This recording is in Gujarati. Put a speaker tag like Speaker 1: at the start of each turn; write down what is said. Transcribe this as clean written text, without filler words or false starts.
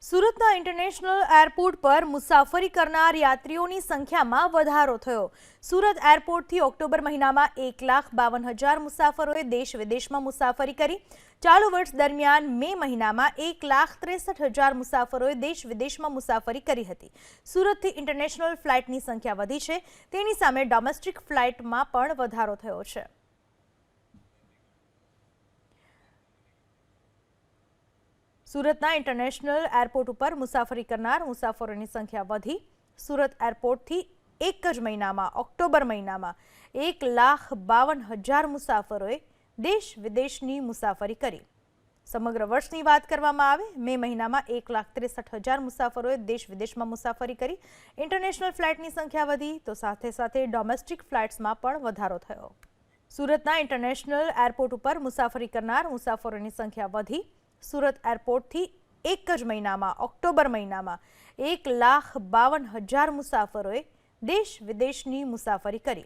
Speaker 1: સુરતના ઇન્ટરનેશનલ એરપોર્ટ પર મુસાફરી કરનાર યાત્રીઓની સંખ્યામાં વધારો થયો। સુરત એરપોર્ટથી ઓક્ટોબર મહિનામાં 1,52,000 મુસાફરોએ દેશ વિદેશમાં મુસાફરી કરી। ચાલુ વર્ષ દરમિયાન મે મહિનામાં 1,63,000 મુસાફરોએ દેશ વિદેશમાં મુસાફરી કરી હતી। સુરતથી ઇન્ટરનેશનલ ફ્લાઇટની સંખ્યા વધી છે, તેની સામે ડોમેસ્ટિક ફ્લાઇટમાં પણ વધારો થયો છે। સુરતના ઇન્ટરનેશનલ એરપોર્ટ ઉપર મુસાફરી કરનાર મુસાફરોની સંખ્યા વધી। સુરત એરપોર્ટથી એક જ મહિનામાં ઓક્ટોબર મહિનામાં 1,52,000 મુસાફરોએ દેશ વિદેશની મુસાફરી કરી। સમગ્ર વર્ષની વાત કરવામાં આવે, મે મહિનામાં 1,63,000 મુસાફરોએ દેશ વિદેશમાં મુસાફરી કરી। ઇન્ટરનેશનલ ફ્લાઇટની સંખ્યા વધી તો સાથે સાથે ડોમેસ્ટિક ફ્લાઇટ્સમાં પણ વધારો થયો। સુરતના ઇન્ટરનેશનલ એરપોર્ટ ઉપર મુસાફરી કરનાર મુસાફરોની સંખ્યા વધી। સુરત એરપોર્ટથી એક જ મહિનામાં ઓક્ટોબર મહિનામાં 1,52,000 મુસાફરોએ દેશ વિદેશની મુસાફરી કરી।